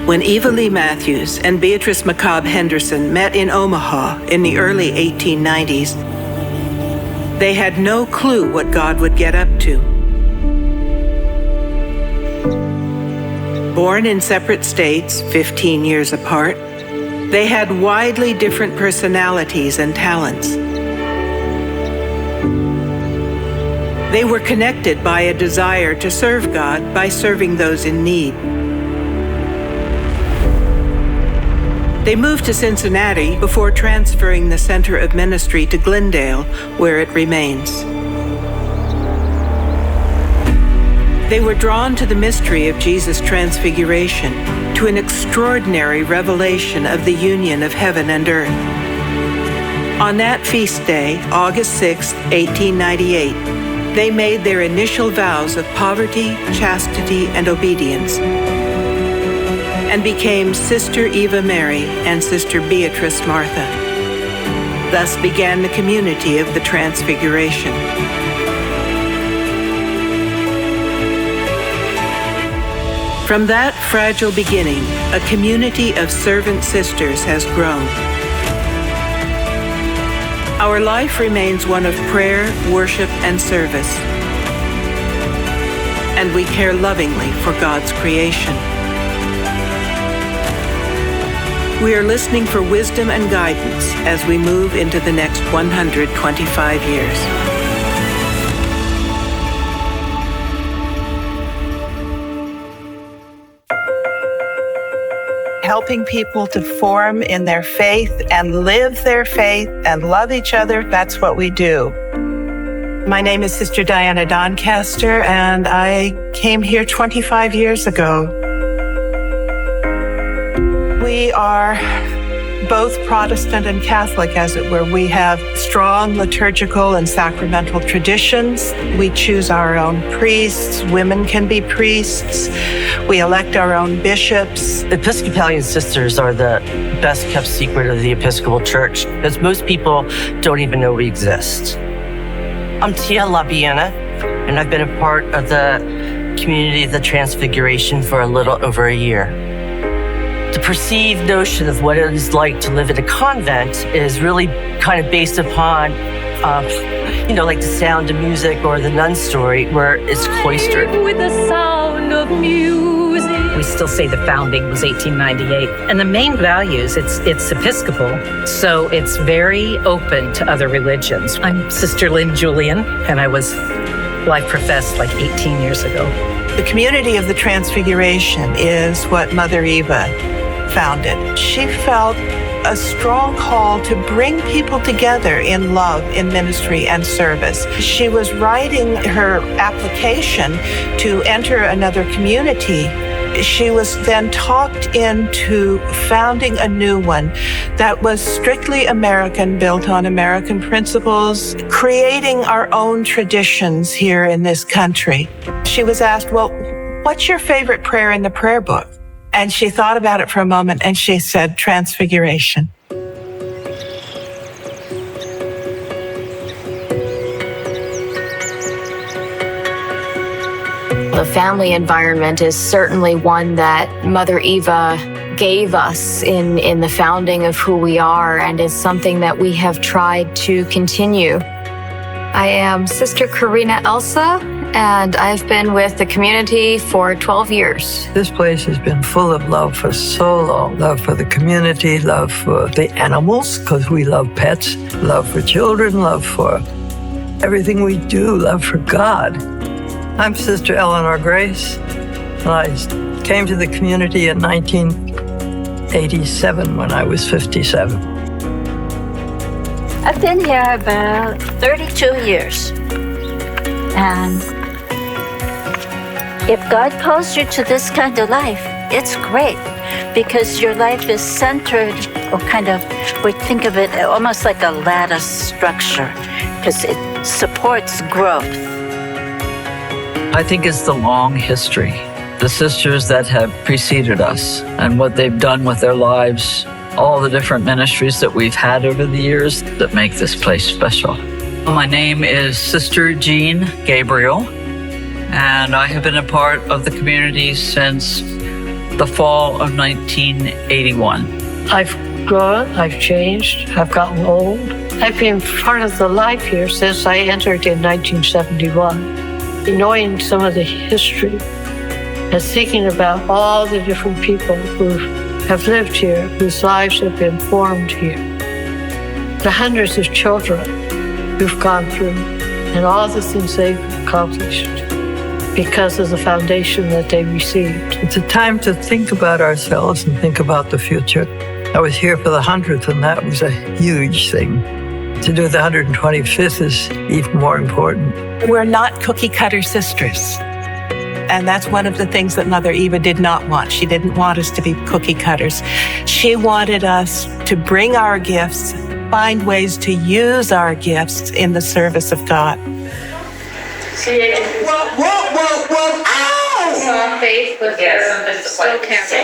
When Eva Lee Matthews and Beatrice McCobb Henderson met in Omaha in the early 1890s, they had no clue what God would get up to. Born in separate states, 15 years apart, they had widely different personalities and talents. They were connected by a desire to serve God by serving those in need. They moved to Cincinnati before transferring the center of ministry to Glendale, where it remains. They were drawn to the mystery of Jesus' Transfiguration, to an extraordinary revelation of the union of heaven and earth. On that feast day, August 6, 1898, they made their initial vows of poverty, chastity, and obedience, and became Sister Eva Mary and Sister Beatrice Martha. Thus began the community of the Transfiguration. From that fragile beginning, a community of servant sisters has grown. Our life remains one of prayer, worship, and service, and we care lovingly for God's creation. We are listening for wisdom and guidance as we move into the next 125 years. Helping people to form in their faith and live their faith and love each other, that's what we do. My name is Sister Diana Doncaster, and I came here 25 years ago. We are both Protestant and Catholic, as it were. We have strong liturgical and sacramental traditions. We choose our own priests. Women can be priests. We elect our own bishops. Episcopalian sisters are the best kept secret of the Episcopal Church, because most people don't even know we exist. I'm Tia Labiena, and I've been a part of the community of the Transfiguration for a little over a year. The perceived notion of what it is like to live in a convent is really kind of based upon, like the Sound of Music or the Nun Story, where it's cloistered. With the sound of music. We still say the founding was 1898. And the main values, it's Episcopal, so it's very open to other religions. I'm Sister Lynn Julian, and I professed like 18 years ago. The community of the Transfiguration is what Mother Eva founded. She felt a strong call to bring people together in love, in ministry and service. She was writing her application to enter another community. She was then talked into founding a new one that was strictly American, built on American principles, creating our own traditions here in this country. She was asked, well, what's your favorite prayer in the prayer book? And she thought about it for a moment and she said, Transfiguration. The family environment is certainly one that Mother Eva gave us in the founding of who we are, and is something that we have tried to continue. I am Sister Karina Elsa, and I've been with the community for 12 years. This place has been full of love for so long. Love for the community, love for the animals, because we love pets, love for children, love for everything we do, love for God. I'm Sister Eleanor Grace, and I came to the community in 1987 when I was 57. I've been here about 32 years. And if God calls you to this kind of life, it's great, because your life is centered, or we think of it almost like a lattice structure, because it supports growth. I think it's the long history, the sisters that have preceded us and what they've done with their lives, all the different ministries that we've had over the years that make this place special. My name is Sister Jean Gabriel, and I have been a part of the community since the fall of 1981. I've grown, I've changed, I've gotten old. I've been part of the life here since I entered in 1971. Knowing some of the history and thinking about all the different people who have lived here, whose lives have been formed here. The hundreds of children who've gone through and all the things they've accomplished because of the foundation that they received. It's a time to think about ourselves and think about the future. I was here for the 100th, and that was a huge thing. To do the 125th is even more important. We're not cookie cutter sisters. And that's one of the things that Mother Eva did not want. She didn't want us to be cookie cutters. She wanted us to bring our gifts, find ways to use our gifts in the service of God. Whoa, ow! Faith was so careful.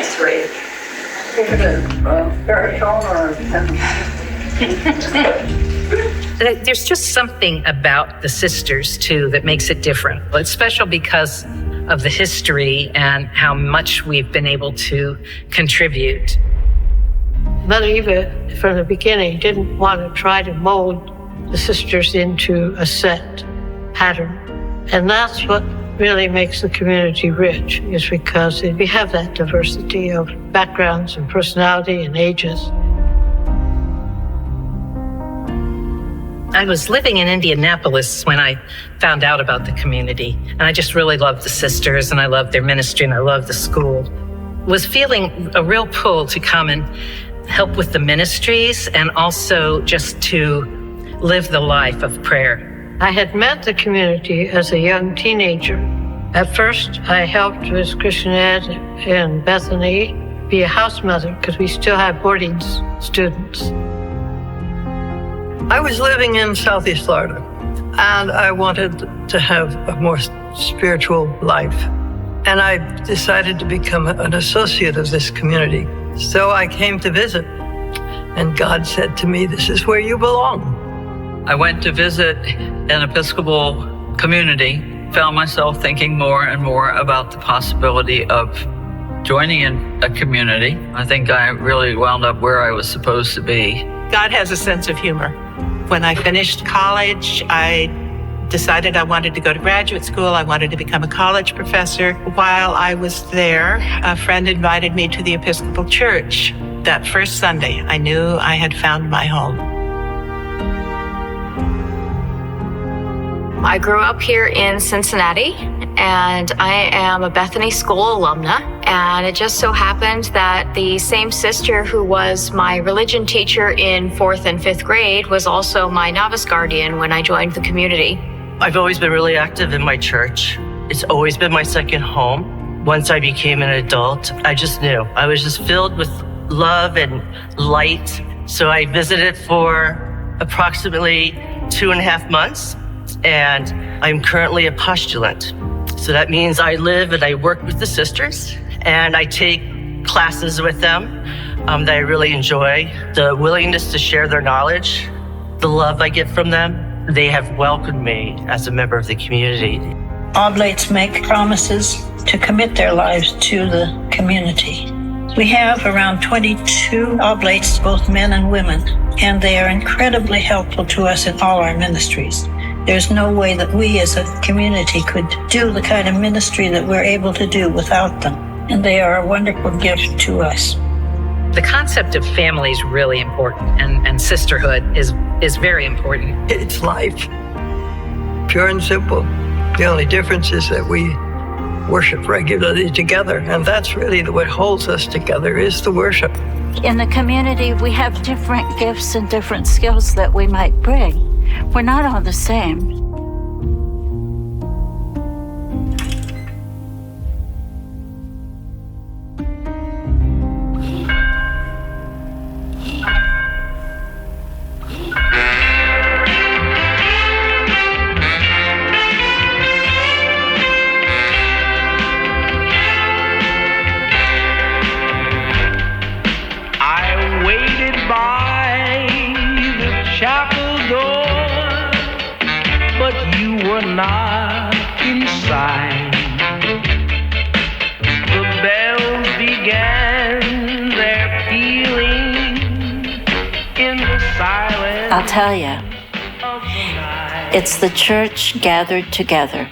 There's just something about the sisters, too, that makes it different. It's special because of the history and how much we've been able to contribute. Mother Eva, from the beginning, didn't want to try to mold the sisters into a set pattern. And that's what really makes the community rich, is because we have that diversity of backgrounds and personality and ages. I was living in Indianapolis when I found out about the community, and I just really loved the sisters, and I loved their ministry, and I loved the school. Was feeling a real pull to come and help with the ministries and also just to live the life of prayer. I had met the community as a young teenager. At first, I helped with Christian Ed in Bethany, be a house mother, because we still have boarding students. I was living in Southeast Florida, and I wanted to have a more spiritual life. And I decided to become an associate of this community. So I came to visit, and God said to me, "This is where you belong." I went to visit an Episcopal community, found myself thinking more and more about the possibility of joining in a community. I think I really wound up where I was supposed to be. God has a sense of humor. When I finished college, I decided I wanted to go to graduate school. I wanted to become a college professor. While I was there, a friend invited me to the Episcopal Church. That first Sunday, I knew I had found my home. I grew up here in Cincinnati, and I am a Bethany School alumna. And it just so happened that the same sister who was my religion teacher in 4th and 5th grade was also my novice guardian when I joined the community. I've always been really active in my church. It's always been my second home. Once I became an adult, I just knew. I was just filled with love and light. So I visited for approximately 2.5 months. And I'm currently a postulant. So that means I live and I work with the sisters, and I take classes with them that I really enjoy. The willingness to share their knowledge, the love I get from them, they have welcomed me as a member of the community. Oblates make promises to commit their lives to the community. We have around 22 oblates, both men and women, and they are incredibly helpful to us in all our ministries. There's no way that we as a community could do the kind of ministry that we're able to do without them. And they are a wonderful gift to us. The concept of family is really important, and sisterhood is very important. It's life, pure and simple. The only difference is that we worship regularly together, and that's really what holds us together, is the worship. In the community, we have different gifts and different skills that we might bring. We're not all the same. I waited by the chapel door, but you were not inside. The bells began I'll tell you, it's the church gathered together.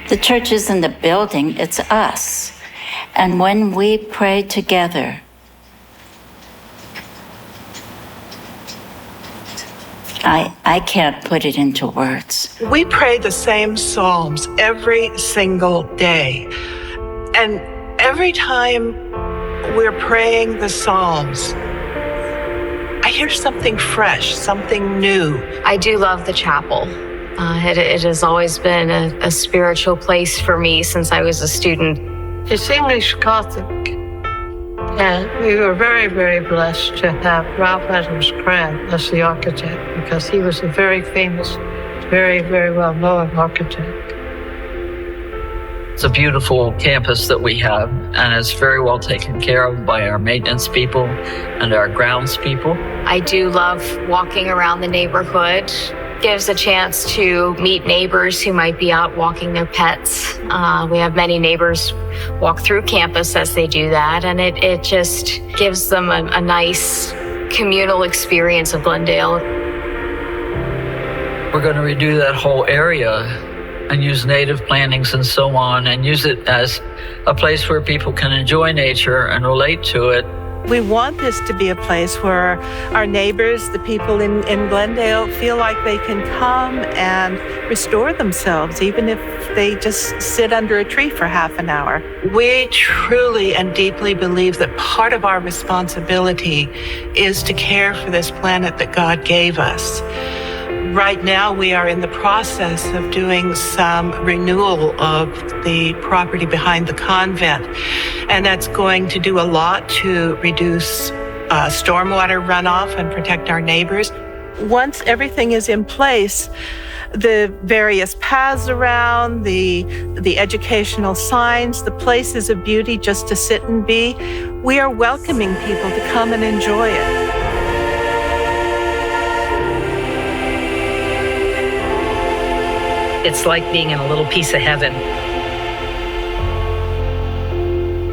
The church isn't a building, it's us. And when we pray together, I can't put it into words. We pray the same psalms every single day. And every time we're praying the psalms, I hear something fresh, something new. I do love the chapel. It has always been a spiritual place for me since I was a student. It's English Catholic. And we were very, very blessed to have Ralph Adams Cran as the architect because he was a very famous, very, very well-known architect. It's a beautiful campus that we have, and it's very well taken care of by our maintenance people and our grounds people. I do love walking around the neighborhood. Gives a chance to meet neighbors who might be out walking their pets. We have many neighbors walk through campus as they do that, and it just gives them a nice communal experience of Glendale. We're going to redo that whole area and use native plantings and so on, and use it as a place where people can enjoy nature and relate to it. We want this to be a place where our neighbors, the people in Glendale, feel like they can come and restore themselves, even if they just sit under a tree for half an hour. We truly and deeply believe that part of our responsibility is to care for this planet that God gave us. Right now, we are in the process of doing some renewal of the property behind the convent, and that's going to do a lot to reduce stormwater runoff and protect our neighbors. Once everything is in place, the various paths around, the educational signs, the places of beauty just to sit and be, we are welcoming people to come and enjoy it. It's like being in a little piece of heaven.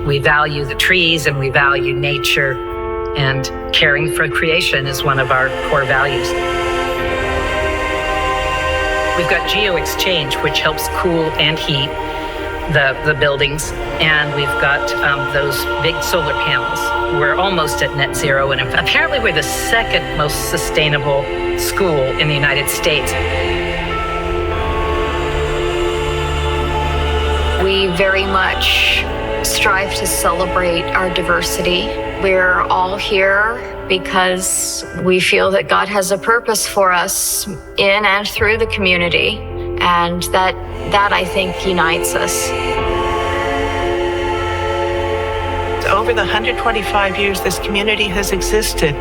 We value the trees and we value nature, and caring for creation is one of our core values. We've got geo-exchange, which helps cool and heat the buildings, and we've got those big solar panels. We're almost at net zero, and apparently we're the second most sustainable school in the United States. We very much strive to celebrate our diversity. We're all here because we feel that God has a purpose for us in and through the community, and that I think unites us. Over the 125 years this community has existed,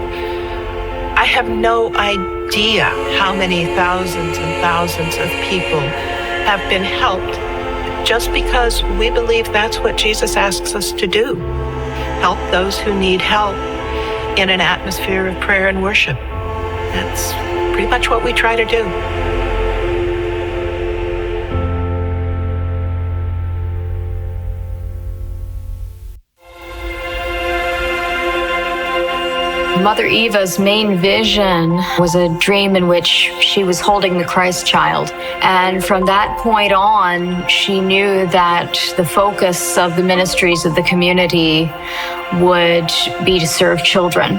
I have no idea how many thousands and thousands of people have been helped just because we believe that's what Jesus asks us to do. Help those who need help in an atmosphere of prayer and worship. That's pretty much what we try to do. Mother Eva's main vision was a dream in which she was holding the Christ child. And from that point on, she knew that the focus of the ministries of the community would be to serve children.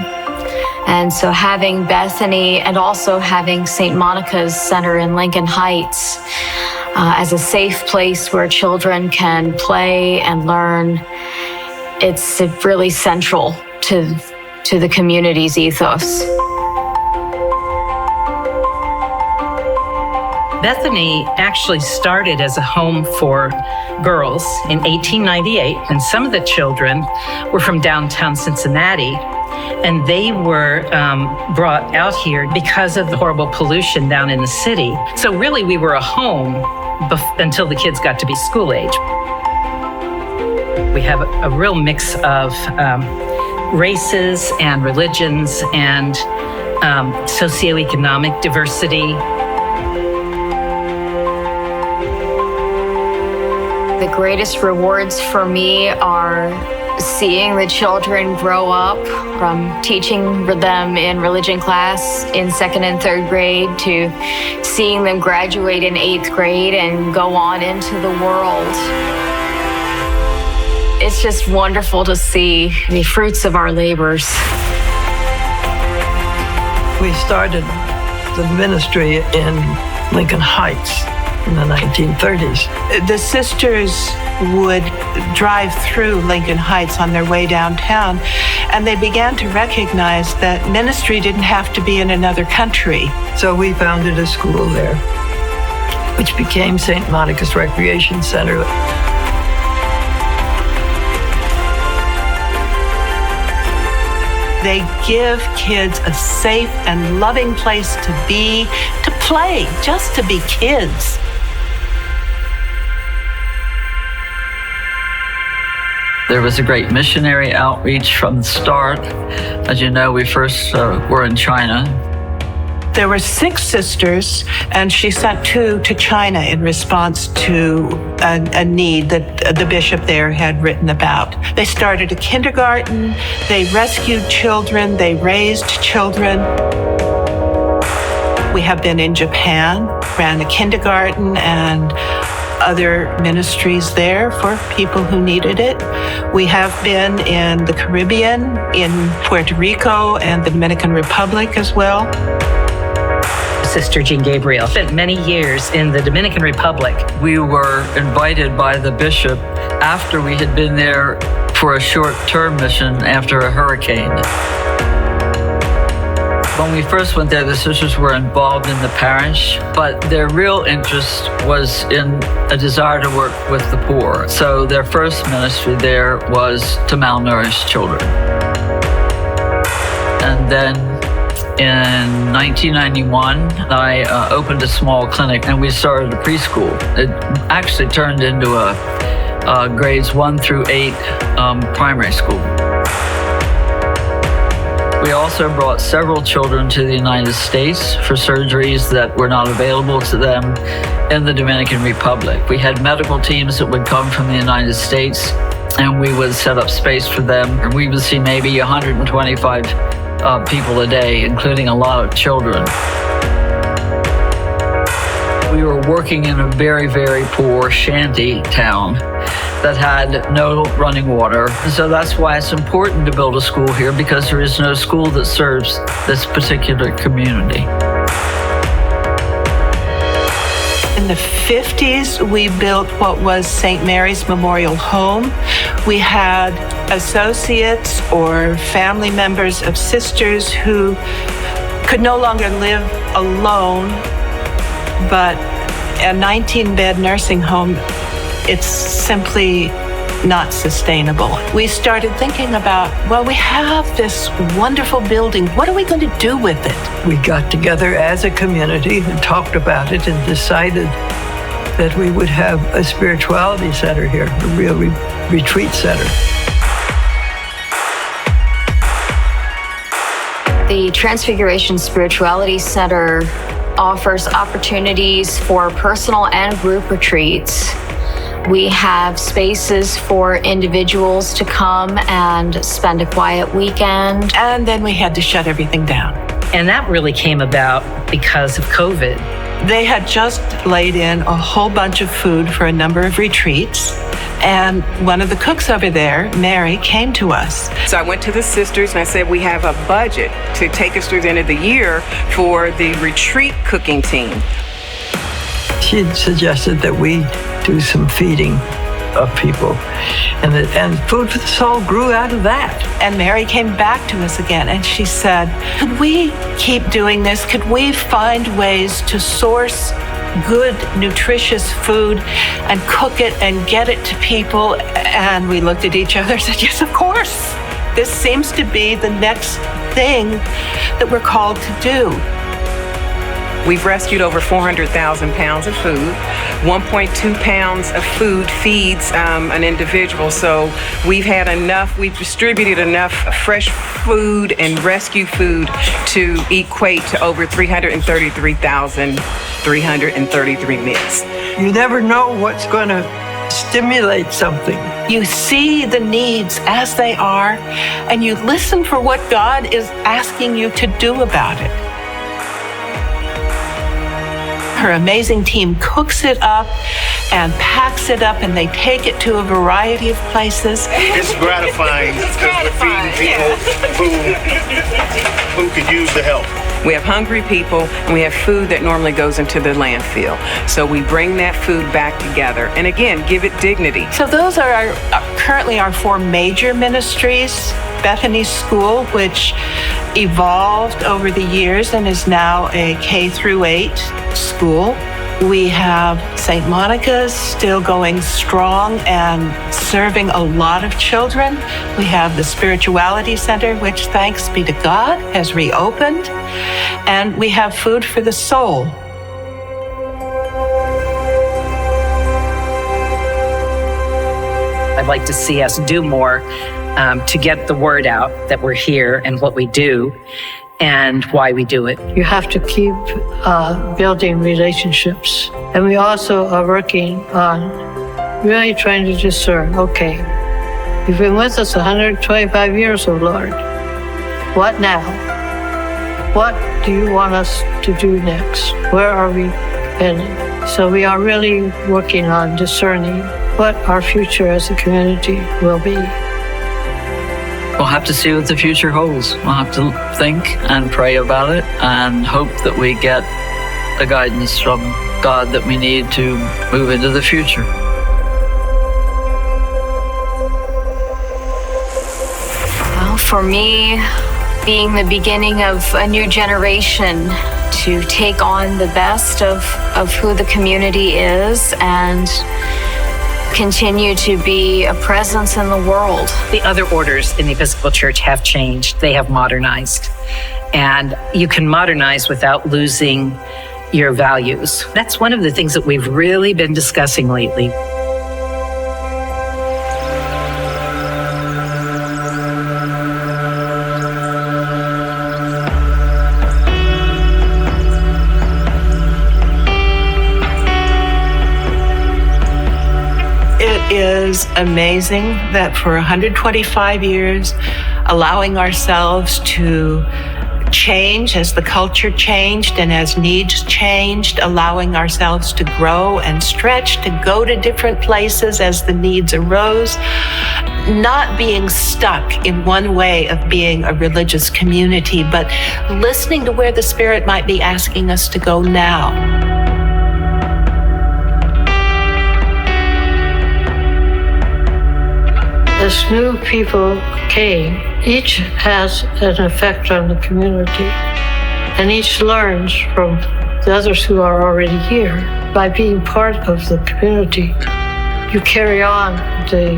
And so having Bethany and also having St. Monica's Center in Lincoln Heights as a safe place where children can play and learn, it's really central to the community's ethos. Bethany actually started as a home for girls in 1898, and some of the children were from downtown Cincinnati, and they were brought out here because of the horrible pollution down in the city. So really, we were a home until the kids got to be school age. We have a real mix of races and religions and socioeconomic diversity. The greatest rewards for me are seeing the children grow up from teaching them in religion class in 2nd and 3rd grade to seeing them graduate in 8th grade and go on into the world. It's just wonderful to see the fruits of our labors. We started the ministry in Lincoln Heights in the 1930s. The sisters would drive through Lincoln Heights on their way downtown, and they began to recognize that ministry didn't have to be in another country. So we founded a school there, which became St. Monica's Recreation Center. They give kids a safe and loving place to be, to play, just to be kids. There was a great missionary outreach from the start. As you know, we first were in China. There were 6 sisters, and she sent 2 to China in response to a need that the bishop there had written about. They started a kindergarten, they rescued children, they raised children. We have been in Japan, ran a kindergarten and other ministries there for people who needed it. We have been in the Caribbean, in Puerto Rico and the Dominican Republic as well. Sister Jean Gabriel spent many years in the Dominican Republic. We were invited by the bishop after we had been there for a short-term mission after a hurricane. When we first went there, the sisters were involved in the parish, but their real interest was in a desire to work with the poor. So their first ministry there was to malnourished children. And then in 1991, I opened a small clinic and we started a preschool. It actually turned into a grades 1 through 8 primary school. We also brought several children to the United States for surgeries that were not available to them in the Dominican Republic. We had medical teams that would come from the United States and we would set up space for them. And we would see maybe 125 people a day, including a lot of children. We were working in a very, very poor shanty town that had no running water. So that's why it's important to build a school here, because there is no school that serves this particular community. In the 50s, we built what was St. Mary's Memorial Home. We had associates or family members of sisters who could no longer live alone, but a 19-bed nursing home, it's simply not sustainable. We started thinking about, well, we have this wonderful building. What are we going to do with it? We got together as a community and talked about it and decided that we would have a spirituality center here, a real retreat center. The Transfiguration Spirituality Center offers opportunities for personal and group retreats. We have spaces for individuals to come and spend a quiet weekend. And then we had to shut everything down. And that really came about because of COVID. They had just laid in a whole bunch of food for a number of retreats. And one of the cooks over there, Mary, came to us. So I went to the sisters and I said, we have a budget to take us through the end of the year for the retreat cooking team. She suggested that we do some feeding of people. And Food for the Soul grew out of that. And Mary came back to us again and she said, could we keep doing this? Could we find ways to source good, nutritious food and cook it and get it to people? And we looked at each other and said, yes, of course. This seems to be the next thing that we're called to do. We've rescued over 400,000 pounds of food. 1.2 pounds of food feeds an individual. So we've had enough, we've distributed enough fresh food and rescue food to equate to over 333,333 meals. You never know what's going to stimulate something. You see the needs as they are, and you listen for what God is asking you to do about it. Her amazing team cooks it up and packs it up, and they take it to a variety of places. It's gratifying because we're feeding people who could use the help. We have hungry people, and we have food that normally goes into the landfill. So we bring that food back together, and again, give it dignity. So those are currently our 4 major ministries. Bethany School, which evolved over the years and is now a K-8 school. We have St. Monica's still going strong and serving a lot of children. We have the Spirituality Center, which, thanks be to God, has reopened. And we have Food for the Soul. I'd like to see us do more to get the word out that we're here and what we do and why we do it. You have to keep building relationships. And we also are working on really trying to discern, okay, you've been with us 125 years, oh Lord. What now? What do you want us to do next? Where are we heading? So we are really working on discerning what our future as a community will be. We'll have to see what the future holds. We'll have to think and pray about it and hope that we get the guidance from God that we need to move into the future. Well, for me, being the beginning of a new generation to take on the best of who the community is and continue to be a presence in the world. The other orders in the Episcopal Church have changed. They have modernized. And you can modernize without losing your values. That's one of the things that we've really been discussing lately. Is amazing that for 125 years, allowing ourselves to change as the culture changed and as needs changed, allowing ourselves to grow and stretch, to go to different places as the needs arose, not being stuck in one way of being a religious community, but listening to where the Spirit might be asking us to go now. As new people came, each has an effect on the community, and each learns from the others who are already here. By being part of the community, you carry on the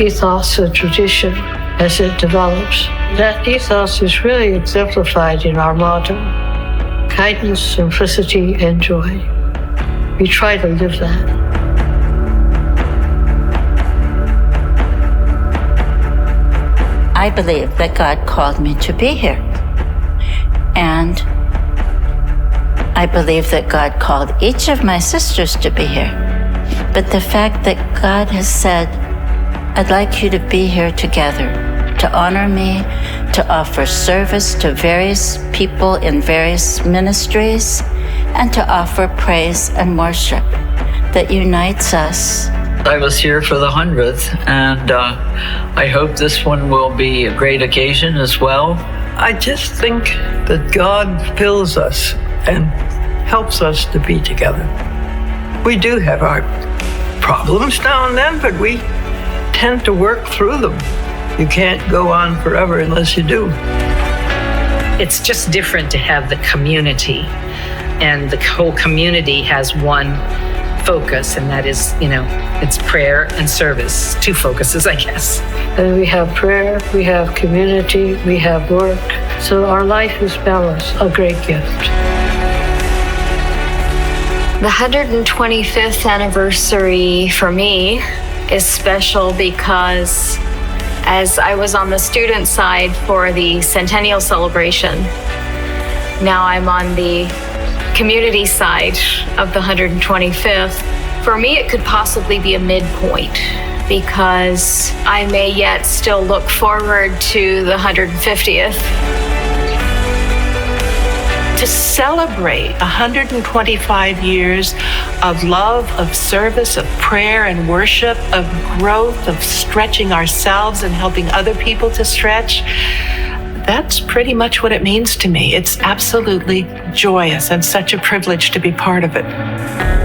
ethos and tradition as it develops. That ethos is really exemplified in our motto: kindness, simplicity, and joy. We try to live that. I believe that God called me to be here. And I believe that God called each of my sisters to be here. But the fact that God has said, I'd like you to be here together, to honor me, to offer service to various people in various ministries, and to offer praise and worship that unites us. I was here for the 100th, and I hope this one will be a great occasion as well. I just think that God fills us and helps us to be together. We do have our problems now and then, but we tend to work through them. You can't go on forever unless you do. It's just different to have the community, and the whole community has one focus, and that is, it's prayer and service. 2 focuses, I guess. And we have prayer, we have community, we have work. So our life is balanced, a great gift. The 125th anniversary for me is special because as I was on the student side for the centennial celebration, now I'm on the community side of the 125th For me, it could possibly be a midpoint because I may yet still look forward to the 150th. To celebrate 125 years of love, of service, of prayer and worship, of growth, of stretching ourselves and helping other people to stretch, that's pretty much what it means to me. It's absolutely joyous and such a privilege to be part of it.